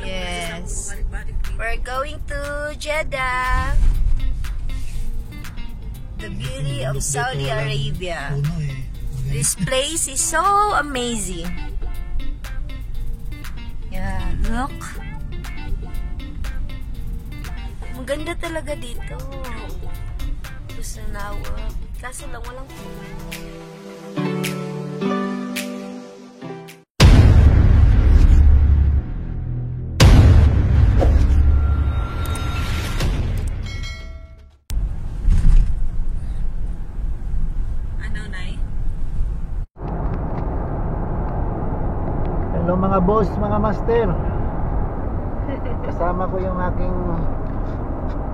Yes. We're going to Jeddah. The beauty of Saudi Arabia. This place is so amazing. Yeah, look. Maganda talaga dito. Gusto na kaso lang walang Hello mga boss, mga master. Kasama ko yung aking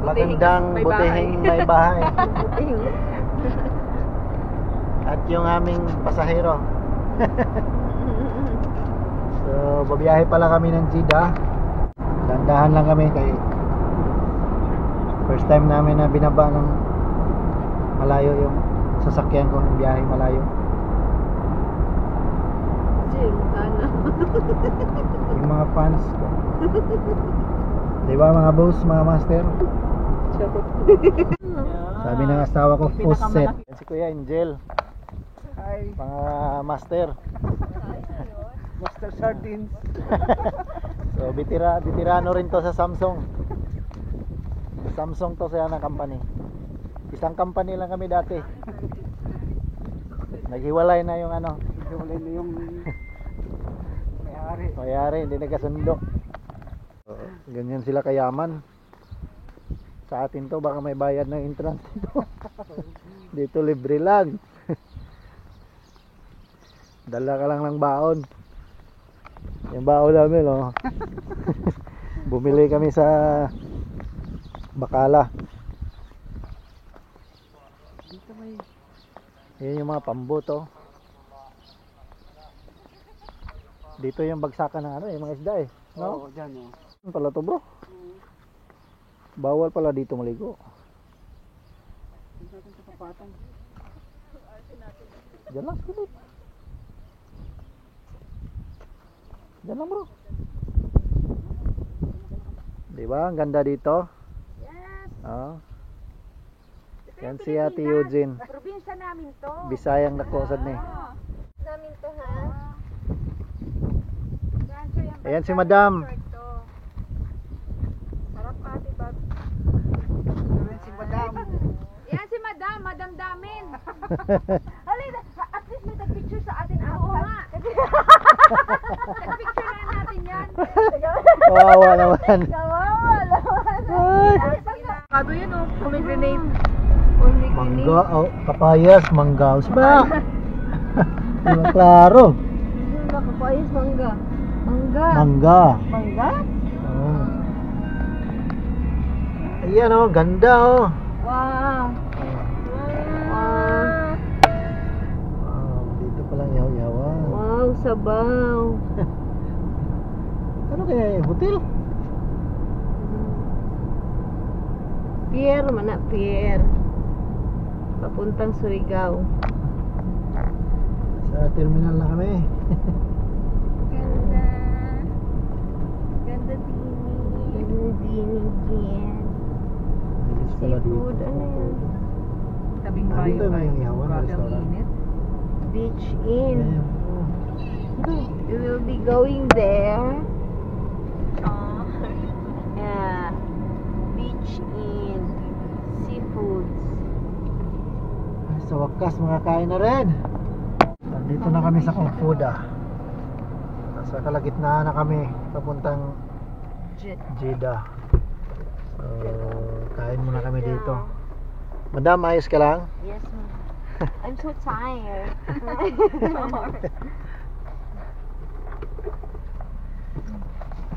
magandang butihing may bahay. At yung aming pasahero. So, babiyahe pala kami ng Jeddah. Dandahan lang kami kay first time namin na binaba ng malayo yung sasakyan ko, biyahe malayo. Yung mga fans ko. Diba mga boss, mga master? Sabi ng asawa ko, faucet. Si Kuya Angel. Hi. Mga master. Master Sardines. So veterano rin to sa Samsung. Samsung to sa company. Isang company lang kami dati. Naghiwalay na yung ano. Naghiwalay na yung may-ari, hindi nagkasundo. So, ganyan sila kayaman. Sa atin to baka may bayad ng entrance dito. Dito libre lang. Dala ka lang ng baon. Yung baon namin oh. Bumili kami sa Bacala. dito may Yan yung mga pambuto. Dito yung bagsakan ng ano, yung mga isda eh. No? Oo, dyan oh. Ano pala to bro? Bawal pala dito maligo. Dito natin sa papatang. Diyan lang, Philip. Diyan lang bro. Diba? Ang ganda dito. Yes. Oh. Yan si Ate Eugene. Probinsya namin to. Bisayang nakusad ni. Namin to ha. Ayan si Madam. Sarap ate bag. Ito si Madam. Yan si Madam, Madam Damin. Halina, at least may tag-picture sa atin. Oo nga. Tag-picture na natin yan. Kawawa naman. Kawawa naman. Kado yun oh, pomegranate. Mangga, oh, papayas, mangga. Ba? Diba klaro? Kapayas, mangga. Mangga. Mangga. Mangga? Oh. Ayan oh, ganda oh. Wow. Wow. Wow, dito palang yaw-yawa. Wow, sabaw. Ano kaya yung hotel? Pier, mana Pier. Papuntang Surigao. Sa terminal na kami. Ganda. Ganda din. Ganda din. Bilis pala dito. Seafood, ano yun? Tabing Ah, dito bayo may ihawan na Grabe ang restaurant. init. Beach Inn. Ayan, oh. We will be going there. Yeah. Beach Inn. Seafoods. Ay, sa wakas makakain na rin. Nandito na kami sa Kufuda. Sa kalagitnaan na kami papuntang Jeddah. So, kain muna kami dito. Madam, ayos ka lang? Yes, ma'am. I'm so tired.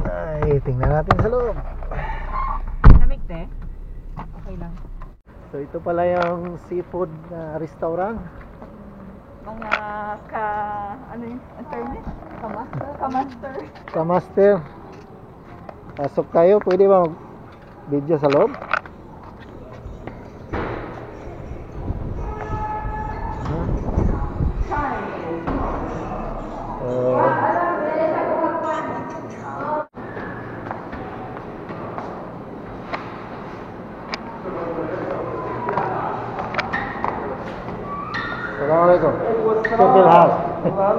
Ay, tingnan natin sa loob. Lamig te? Okay lang. So, ito pala yung seafood restaurant. Mga ano yun? Ang term niya? Kamaster? Kamaster. Pasok tayo. Pwede ba mag-video sa loob? Aha.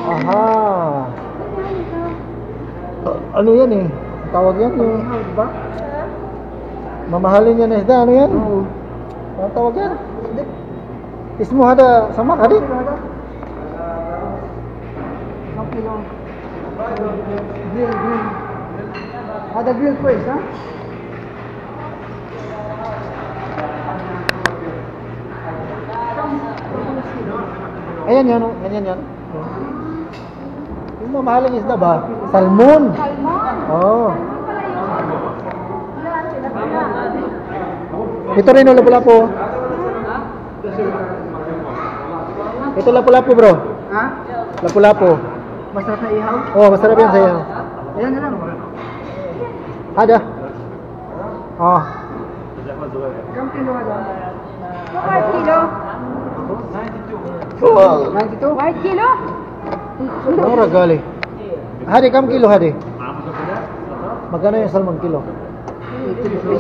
Aha. Ano yan eh? Tawag yan yung... Mamahalin yan na isda. Ano yan? Ano tawag yan? Ismo hada sama kadi? Grill. Ada grill first, ha? Ayan yan, oh. Ganyan yan. Yung mamahaling isda ba? Salmon. Salmon. Oh. Yan, sila. Ito rin oh, lapu-lapu. Ito lapu-lapu bro. Ha? Lapu-lapu. Masarap na ihaw? Oh, masarap yan sa'yo. Ayan na lang. Ada. Oh. Kam kilo ada? 5 kilo. Oh. 92? 5 kilo? Mura gali. Hadi, kam kilo hadi? Magkano yung salmon kilo?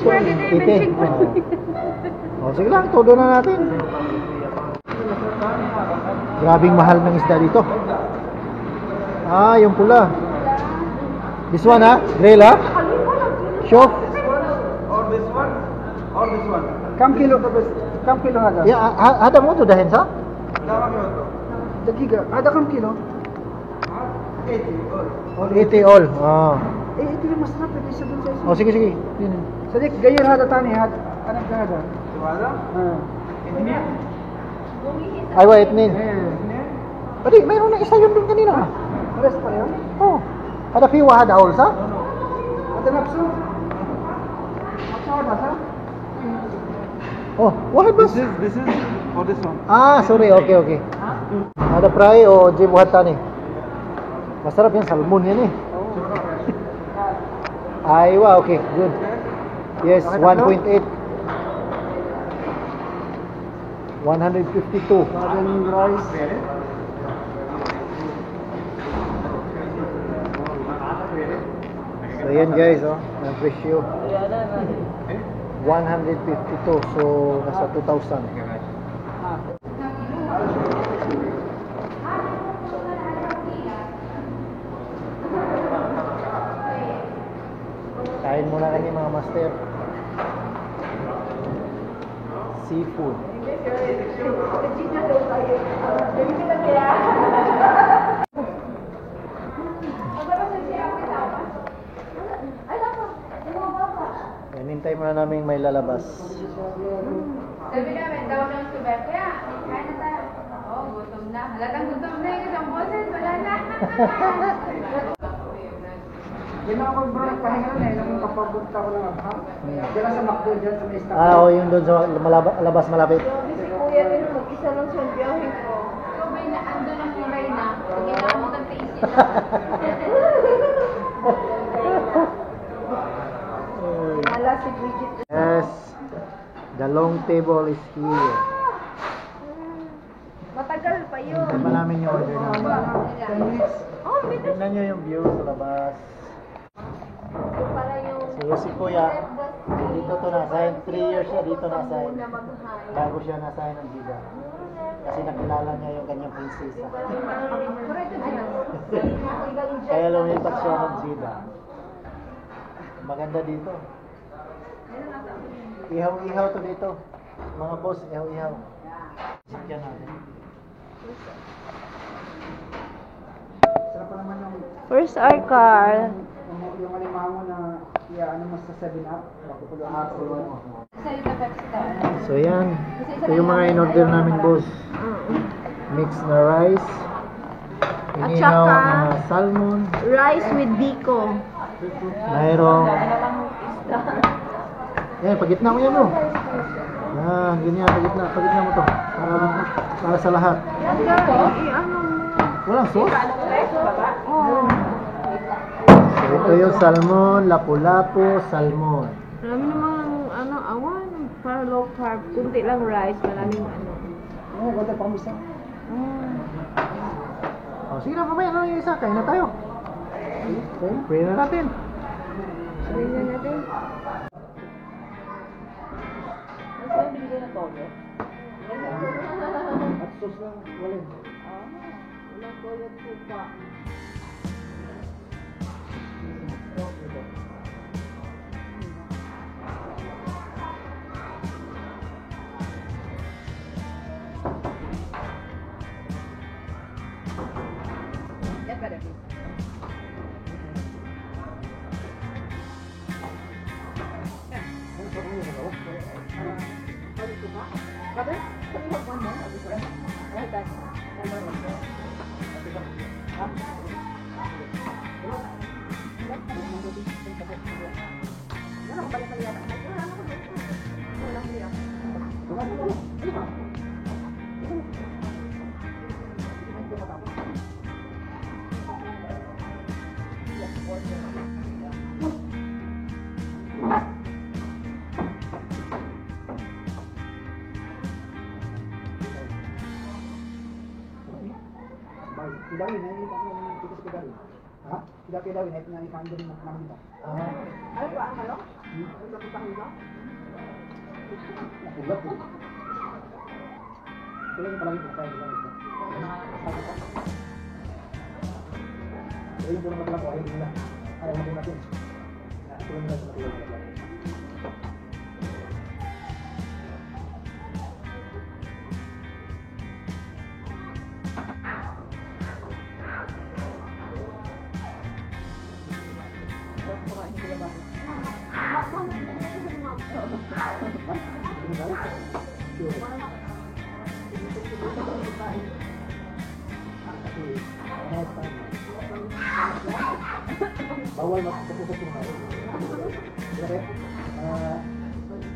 Pwede din, 80. benching po. Oh, sige lang, todo na natin. Grabing mahal ng isda dito. Ah, yung pula. This one ha? Grill ha? Sure? Kam kilo ada? Ya, ada mo to dahin sa? Dagiga. Ada kam kilo? 80 all. Ah. Ito yung masarap. Ito isa dun sa isa. Oh, sige, sige. Yun. Sadik, gayon hada tani. Anong ka hada? Ay, wait, nin. Pwede, mayroon na isa yun dun kanina. Pares pa yun? Oh. Ada fiwa, ada all sa? Ada napso? Napso ada sa? Oh, wahid ba? This is for this one. Ah, sorry. Okay, okay. Ada fry o jibuhat tani. Masarap yan, salmon yan eh. Aywa, okay, good. Yes, 1.8. 152. Garden rice. So yan guys, oh, ang presyo. 152, so nasa 2,000. Kain muna kami mga master. Seafood. Yan, hintay muna namin may lalabas. Sabi namin, daw ng suber. Kaya, kain na tayo. Oo, gutom na. Halatang gutom na yung isang boses. Wala na. Di na ako bro nagpahinga na eh. Nung kapagunta ko ng abha. Diyan lang sa McDo, dyan sa may stop. Ah, o yung doon sa labas malapit. Si Kuya din, mag-isa lang siya biyahin ko. So, may na, ando ng kulay na. Sige na ako nag-taste na. Ala si Bridget. Yes, the long table is here. Matagal pa yun. Hintay pa namin yung order namin. 10 minutes. Oh, bilis. Tignan nyo yung view sa labas. So, para yung... So si Kuya, dito to na-assign. 3 years siya dito na-assign. Bago siya na-assign ng Jeddah. Kasi nakilala niya yung kanyang prinsesa. Kaya lumipat siya ng Jeddah. Maganda dito. Ihaw-ihaw to dito. Mga boss, ihaw-ihaw. Sikyan natin. Sarap pa naman yung Where's our car? yung alimango na ano mo sa 7-Up. Bakupulo ako. So yan. Ito yung mga in-order namin boss. Mixed na rice. At Inihaw saka, na salmon. rice with biko. Mayroong... Yan, pagitna mo yan bro. Yan, ganyan, pagitna mo to. Para sa lahat. Walang sauce? Oh. So ito yung salmon, lapu-lapu, salmon. Marami namang awan. Para low carb. Kunti lang rice. Maraming Oo, ganda pa misa. Oh, sige na, mamaya na yung isa. Kain na tayo. Pray na natin. Sabihin na natin. toyo. At sauce lang, walin. Walang toyo at supa. Get better, please. Ano sa kanya sa gawa? Toyo supa. Brother, can you have one more? Right, that's Kidawin, nakikita ko yung dito sa Kidawin. Ha? Kidawin, nakikita niya yung din namin dito. ano ba ang ano? Ano ba ang ano? Nakulat po. Ito lang yung palagi po tayo dito. Ito yung puro matalang po, ayaw nila. Ayaw na po natin. Ito lang nila sa matalang po. Bawal magpapusap yung mga. Grabe.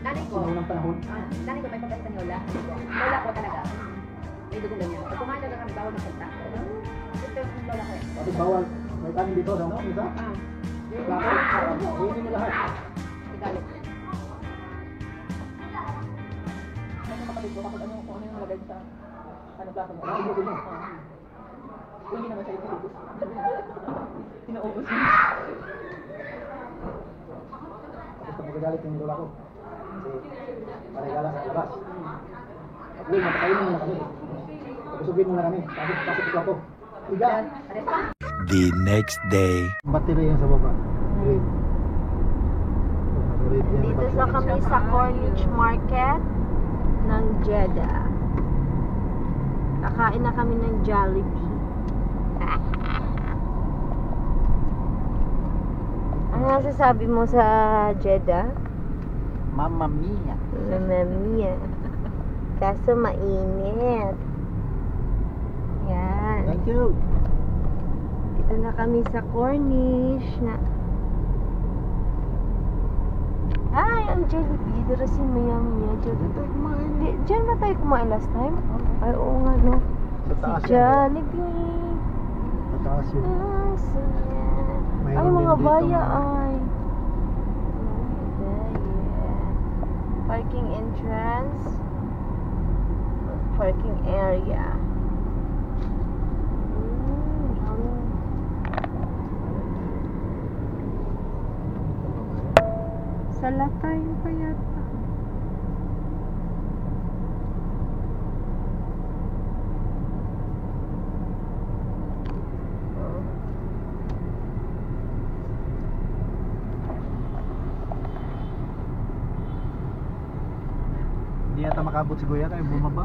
Nanay ko. Unang panahon. Nanay ko may pagkasta ni Lola. Lola ko talaga. May dugong ganyan. Pag kumain na kami, bawal magsalta. Ito yung lola ko eh. Bakit bawal? May kanin dito, no? Isa? Bakit? Hindi mo lahat. Igalit. Ano makapit ko kapag ano kung ano yung nalagay sa ano plato mo. Ano mo? Hindi naman siya ipisigos. Inuubos mo. Gusto mo gagalit yung lola ko. Kasi paregala sa labas. Uy, matakainin mo na kami. Pagusugin mo na kami. Pasok ko ako. Higa. The next day. Battery yan sa baba. Green. Dito sa kami sa Corniche Market ng Jeddah. Kakain na kami ng Jollibee. Ano nasasabi mo sa Jeddah? Mamma mia. Mamma mia. Kaso mainit. Yan. Thank you. Dito na kami sa Corniche na. Ay, ang Jollibee. Darasin mo yan niya. Jollibee. Diyan ba tayo kumain last time? Ay, oo nga, no? Sa taas Si yan. Jollibee. Sa taas yun. Ay, Mayroon din mga dito, baya mga- ay. Parking entrance. Parking area. Salatay pa yata. Hindi yata makabot si Kuya tayo bumaba.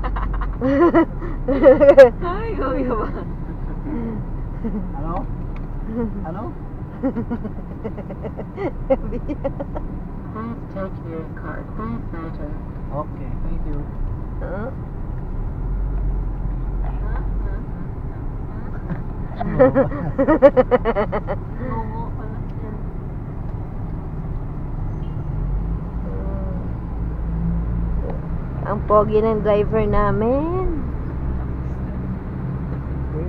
Ay, kuya ba? Ano? Ano? Take your card. Better. Okay, thank you. Huh? Oo, pala yan. Ang pogi ng driver namin. Okay.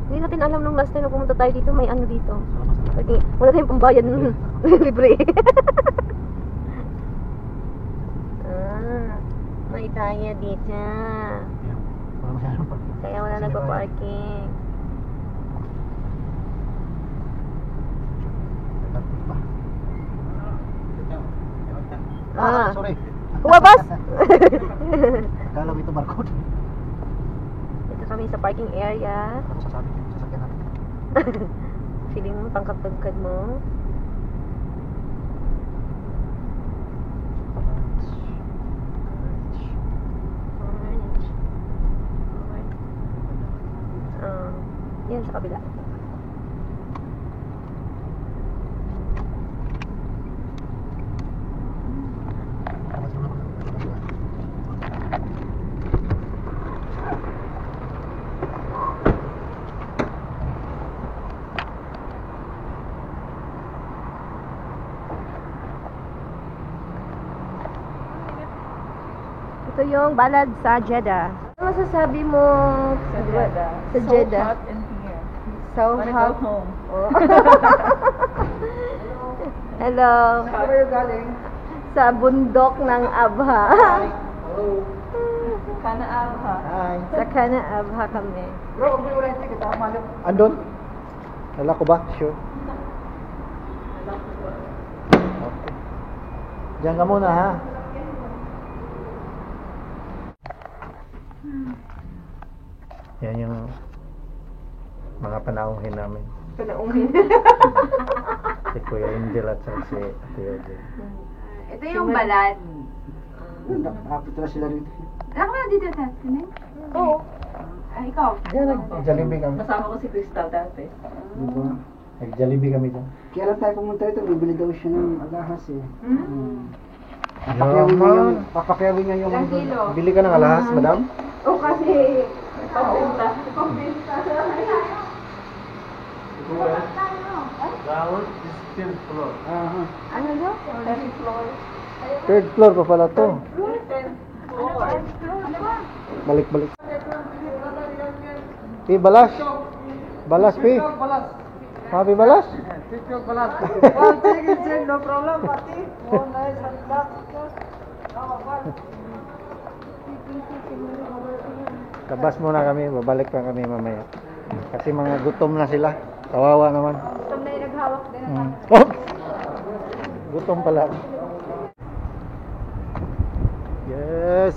Hindi natin alam nung last time na pumunta tayo dito, may ano dito. Salamat. Pati, wala tayong pambayad nun. Libre. May taya dito. Yan. Wala masyadong parking. Kaya wala nagpa-parking. Nagkatid pa. Sorry. Wabas! Kala ko ito barcode. Ito kami sa parking area. Ano sasabi ko sa sakyan natin? Feeling mo, tangkad-tangkad mo. Orange. Yan sa kabila. Ito yung balad sa Jeddah. Ano masasabi mo Sa Jeddah. Sa Jeddah. So hot in here. So Wanna hot. go home. Oh. Hello. Saan are you galing? Sa bundok ng Abha. Kana Abha. Hi. Sa Kana Abha kami. Bro, kung wala yung kita, malap. Andon? Wala ko ba? Sure. Okay. Diyan ka muna ha. Yan yung mga panauhin namin. Panaungin. Si Kuya Angel at saka si Ate Odie. Ito yung balad. Nakapit na sila rito. Anak mo dito, Tatine? Oo. Ikaw? Diyan, nag-Jollibee kami. Kasama ko si Crystal dati. Diba? Nag-Jollibee kami dyan. Kaya lang tayo pumunta rito, bibili daw siya ng alahas eh. Yaman. Papakyawin niya yung... Ilang kilo? Bili ka ng alahas, madam? Oh, kasi Pabenta. Aha. ano daw? 10th floor. Third floor pa pala to. 10th floor. Balik-balik. Pi, balas. Balas, Pi. Pi, balas. No problem, pati. Oh, nice. Labas muna kami, babalik pa kami mamaya. Kasi mga gutom na sila. Kawawa naman. Ito na yung naghawak din. Oh! Gutom pala. Yes.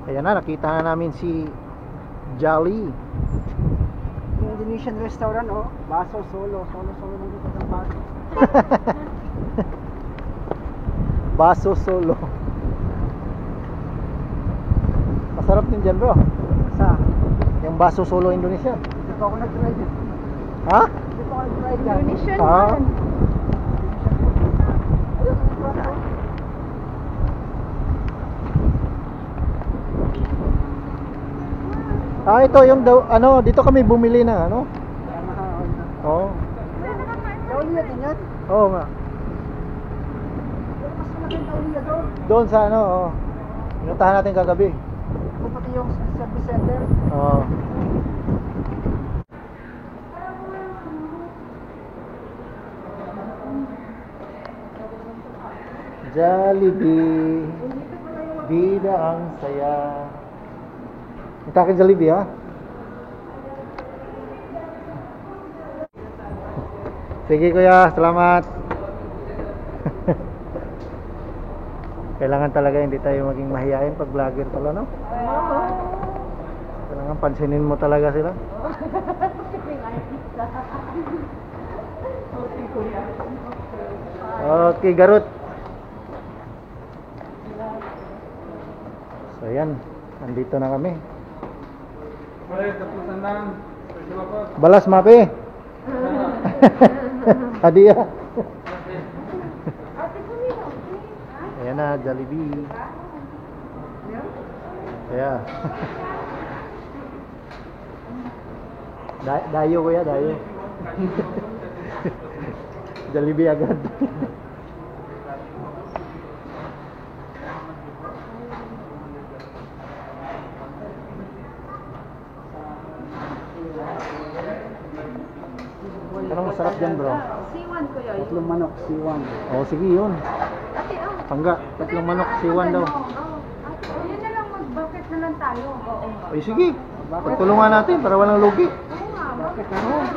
Ayan na, nakita na namin si Jolly. Indonesian restaurant, oh. Baso solo. Solo lang dito ng baso. Baso solo. Masarap din dyan, bro. Sa? Yung baso solo Indonesia. Dito pa ako nag-try dyan. Ha? Dito pa ako nag-try dyan. Indonesian Ah. man. Ito yung ano, dito kami bumili na ano. Oo. Kauliya din yan. Oo nga. Mas malaki kauliya doon. Doon sa ano, oh. Pinuntahan natin kagabi. Kung pati yung service center. Oo. Jollibee. Bida ang saya. Ito akin Jollibee, ha? Sige kuya, salamat. Kailangan talaga hindi tayo maging mahiyain pag vlogger pala, no? Kailangan pansinin mo talaga sila. Okay, Garut. So yan, nandito na kami. Balas mape. Hadiah. Ayan na, Jollibee. Yeah. Dayo kuya, dayo. Jollibee agad. Anong masarap dyan, bro? C1 ko yun. Tatlong manok, C1. Oo, sige yun. Ate, oh. Pangga, tatlong manok, C1 daw. Yun na lang, mag-bucket na lang tayo. Oo nga. Ay, sige. Pagtulungan natin para walang lugi. Oo nga, bakit?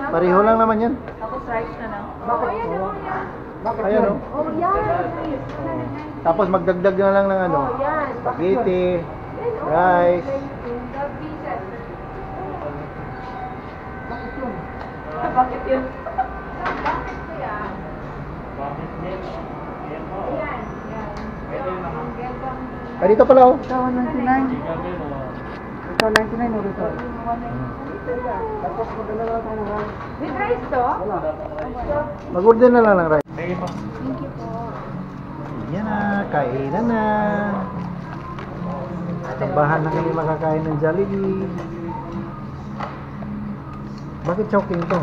Pareho lang naman yan. Tapos rice na lang. Oo, yan, oo, yan. Bakit Ayan, yun? oh. Oh, yan. Tapos magdagdag na lang ng ano, Oh, yan. spaghetti, Yan, oh, rice. the pieces. Bakit yun? Bakit kaya? Ayan, yan. Yung gandang... Ay, dito pala oh. Ito, 199. Ito, 99 ulit ito. Tapos magdala lang tayo ng rice. With rice to? Mag-order na lang ng rice. Thank you po. Yan na, kainan na. Tambahan na kami makakain ng Jollibee. Bakit choking to?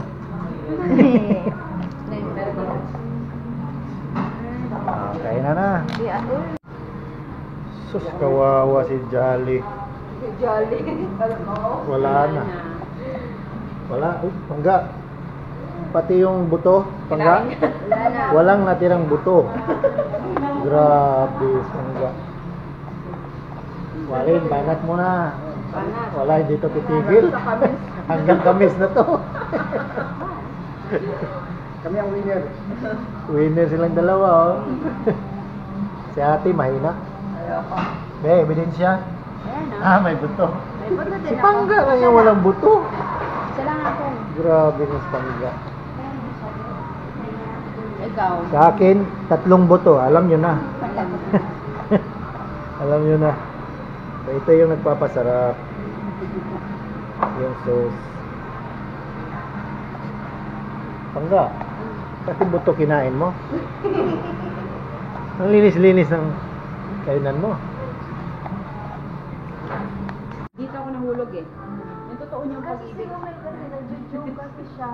Kainan na. Sus, kawawa si Jolly. Jolly. Wala na. Wala. Pangga. Pati yung buto. Pangga. Walang natirang buto. Grabe, pangga. Walin, banat mo na. Wala, hindi to titigil. Hanggang kamis na to. Kami ang winner. Winner silang dalawa, oh. Si ate, mahina. May ebidensya. May buto. May buto din Si ako. Pangga kaya walang buto. Isa lang ako. Grabe na si Pangga. Ikaw. Sa akin, 3 buto. Alam nyo na. Alam nyo na. So, ito yung nagpapasarap. Yung sauce. Pangga. Kasi buto kinain mo. Ang linis-linis ng kainan mo. Dito ako nahulog eh. Yung totoo niyang pag-ibig. Kasi siya.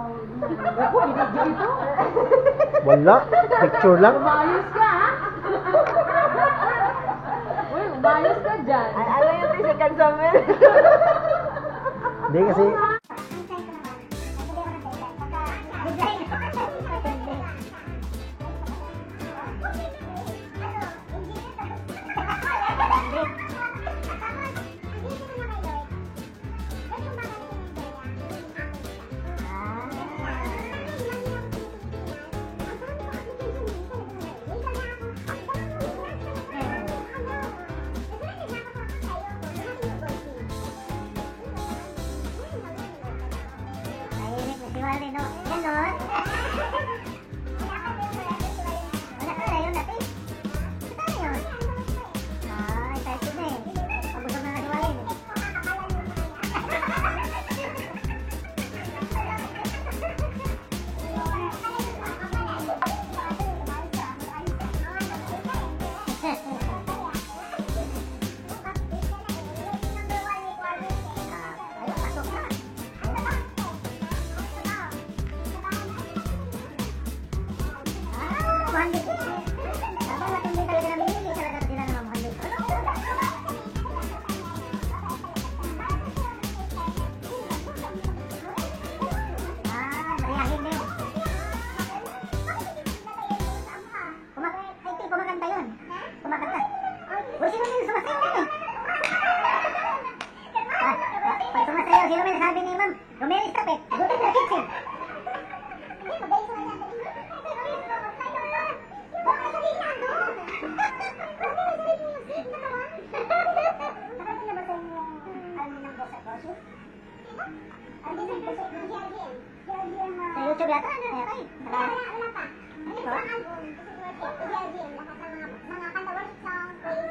Ako, binidyo ito. Wala. Picture lang. Umayos ka, ha? Uy, umayos ka dyan. Ano yung tisikan sa amin? Hindi kasi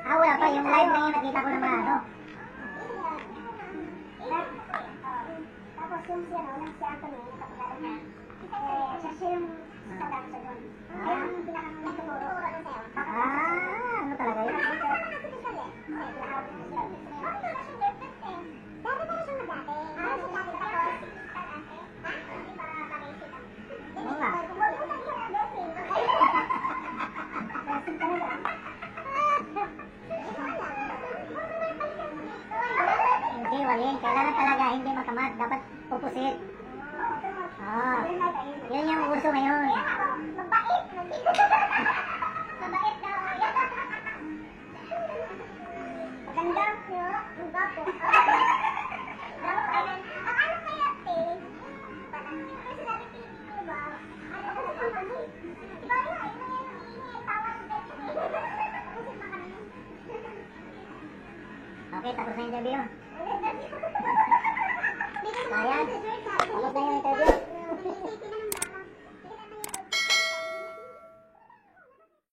wala pa. Yung live na yun, nakita ko na mga ano. Tapos yung si Anthony, napakilala niya. Siya yung sadap sa doon. Kaya yung pinaka-nagtuturo ano sa'yo. Ano talaga yun? Dati pala siya mag-dati. Oo nga. Hindi, Walin. Kailangan talaga hindi makamat. Dapat pupusit. Yun yung uso ngayon. Mabait. Mabait daw. Maganda. Ang gapo. Akala kaya, te. Parang sinabi ko ba? Ano ko sa pamilya? Diba yun? Tawag Okay, tapos na yung interview. Ayan, tapos na yung interview.